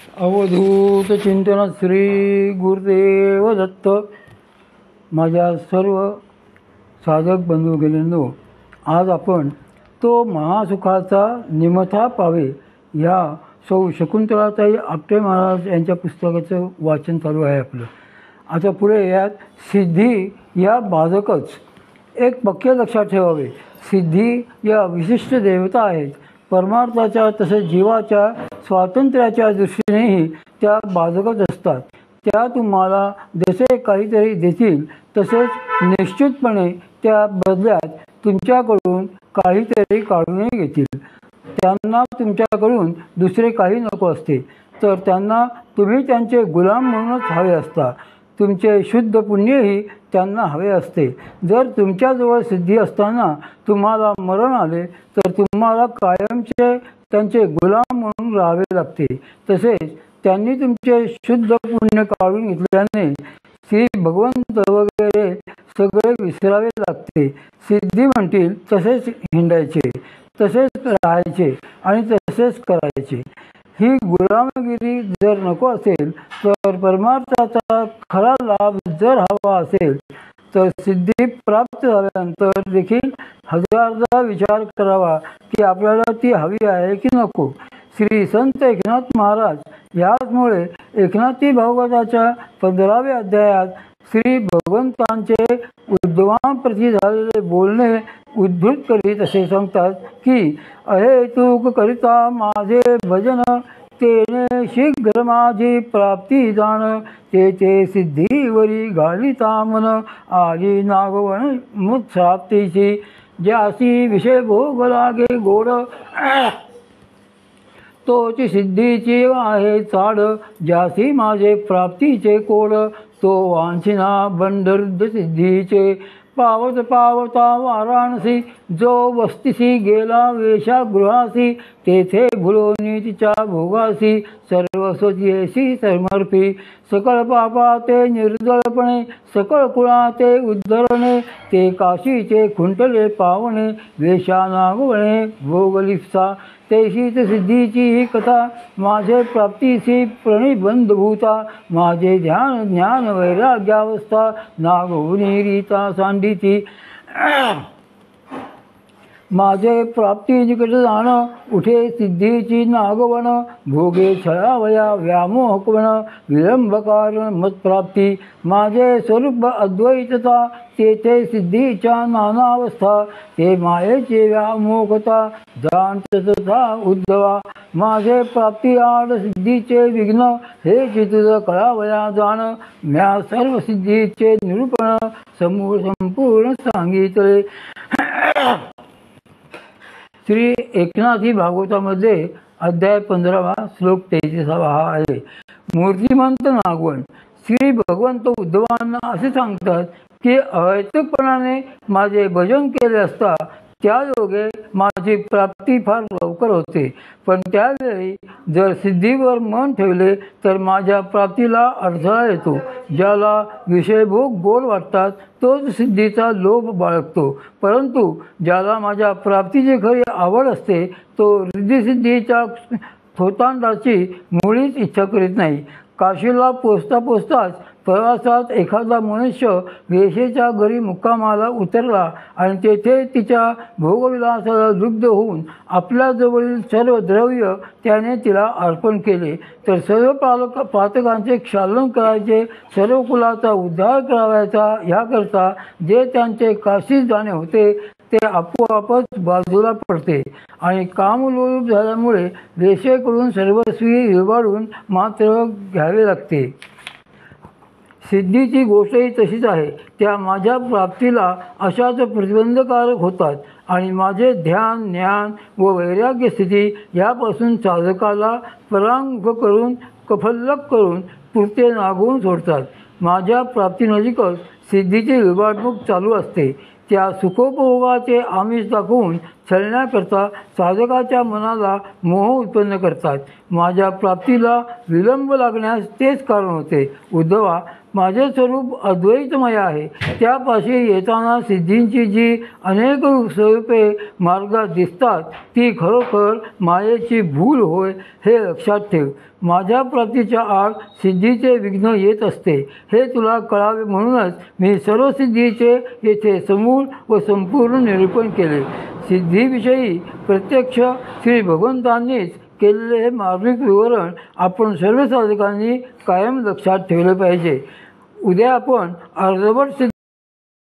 अवधूत चिंतन श्री गुरुदेव दत्त. माझ्या सर्व साधक बंधू गेलेंनो, आज आपण तो महासुखाचा निमथा पावे ह्या सौ शकुंतलाताई आपटे महाराज यांच्या पुस्तकाचं वाचन चालू आहे आपलं. आता पुढे यात सिद्धी या बाधकच एक पक्के लक्षात ठेवावे. सिद्धी या विशिष्ट देवता आहेत. परमार्थाच्या तसेच जीवाच्या स्वातंत्र्याच्या दृष्टीनेही त्या बाधकच असतात. त्या तुम्हाला जसे काहीतरी देतील तसेच निश्चितपणे त्या बदल्यात तुमच्याकडून काहीतरी काढूनही घेतील. त्यांना तुमच्याकडून दुसरे काही नको असते, तर त्यांना तुम्ही त्यांचे गुलाम म्हणूनच हवे असता. तुमचे शुद्ध पुण्यही त्यांना हवे असते. जर तुमच्याजवळ सिद्धी असताना तुम्हाला मरण आले तर तुम्हाला कायमचे त्यांचे गुलाम म्हणून राहावे लागते. तसेच त्यांनी तुमचे शुद्ध पुण्य काढून घेतल्याने श्री भगवंत वगैरे सगळे विसरावे लागते. सिद्धी म्हणतील तसेच हिंडायचे, तसेच राहायचे आणि तसेच करायचे. ही गुलामगिरी जर नको असेल तर परमार्थाचा खरा लाभ जर हवा असेल तर सिद्धी प्राप्त झाल्यानंतर देखील हजारदा विचार करावा की आपल्याला ती हवी आहे की नको. श्री संत एकनाथ महाराज याचमुळे एकनाथी भागवताच्या 15व्या अध्यायात श्री भगवंतांचे उद्धवांप्रती झालेले बोलणे उद्धृत करीत असे सांगतात की अहेतुक करिता माझे भजन, तेने शीघ्र माझी प्राप्ती जाण, ते सिद्धीवरी घालिता मन, आली नागवण मुत्साप्तीची, ज्यासी विषय भोग लागे गोड, तोची सिद्धीची आहे चाड, ज्यासी माझे प्राप्तीचे कोड, तो वांछिना बंडरुद्ध सिद्धीचे. पावत पावता वाराणसी, जो वस्तीसी गेला वेशागृहासी, तेथे भुलोनी तिच्या भोगासी, सर्व स्वतीयसी समर्पी. सकळ पापा ते निर्दळपणे, सकळ कुळा ते उद्धरणे, ते काशीचे खुंटले पावणे, वेशानागवणे भोगलिप्सा. तेशीच सिद्धीची ही कथा, माझे प्राप्तीसी प्रणिबंधभूता, माझे ध्यान ज्ञान वैराग्यावस्था, नागवुनी रीता सांडिती. माझे प्राप्ती निकट जाण, उठे सिद्धीची नागवण, भोगे छळावया व्यामोहकवण, विलंब कारण मत्प्राप्ती. माझे स्वरूप अद्वैतता, तेथे सिद्धीच्या नानावस्था, ते मायेचे व्यामोहकता, जाणतता उद्धवा. माझे प्राप्ती आड सिद्धीचे विघ्न, हे चितुर कळावया जाण, म्या सर्व सिद्धीचे निरूपण, संपूर्ण सांगितले. श्री एकनाथी भागवतामध्ये अध्याय 15 श्लोक 33 हा आहे. मूर्तिमंत नागवण. श्री भगवंत उद्धवांना असे सांगतात की अहैतुकपणाने माझे भजन केले असता त्या योगे माझी प्राप्ती फार लवकर होते, पण त्यावेळी जर सिद्धीवर मन ठेवले तर माझ्या प्राप्तीला अडथळा येतो. ज्याला विषयभोग गोड वाटतात तोच सिद्धीचा लोभ बाळगतो, परंतु ज्याला माझ्या प्राप्तीची खरी आवड असते तो रिद्धिसिद्धीच्या थोतांडाची मुळीच इच्छा करीत नाही. काशीला पोचता पोचताच प्रवासात एखादा मनुष्य वेशेच्या घरी मुक्कामाला उतरला आणि तेथे तिच्या भोगविलासाला लुब्ध होऊन आपल्याजवळील सर्व द्रव्य त्याने तिला अर्पण केले तर सर्व पातकांचे क्षालन करायचे, सर्व कुलाचा उद्धार करावयाचा, ह्याकरता जे त्यांचे काशीत जाणे होते ते आपोआपच बाजूला पडते आणि कामलोलूप झाल्यामुळे वेशेकडून सर्वस्वी विभाडून मात्र घ्यावे लागते. सिद्धीची गोष्टही तशीच आहे. त्या माझ्या प्राप्तीला अशाच प्रतिबंधकारक होतात आणि माझे ध्यान ज्ञान व वैराग्य स्थिती यापासून साधकाला परांग करून कफल्लक करून पुरते नागवून सोडतात. माझ्या प्राप्तीनजीकच सिद्धीची विभाडणूक चालू असते. त्या सुखोपभोगाचे आमिष दाखवून छळण्याकरता साधकाच्या मनाला मोह उत्पन्न करतात. माझ्या प्राप्तीला विलंब लागण्यास तेच कारण होते. उद्धवा, माझे स्वरूप अद्वैतमय आहे. त्यापाशी येताना सिद्धींची जी अनेक स्वरूपे मार्गात दिसतात ती खरोखर मायेची भूल होय हे लक्षात ठेव. माझ्या प्राप्तीच्या आड सिद्धीचे विघ्न येत असते हे तुला कळावे म्हणूनच मी सर्व सिद्धीचे येथे समूळ व संपूर्ण निरूपण केले. सिद्धीविषयी प्रत्यक्ष श्री भगवंतांनीच केलेले हे मार्मिक विवरण आपण सर्व साधकांनी कायम लक्षात ठेवले पाहिजे. उद्या आपण अर्धवट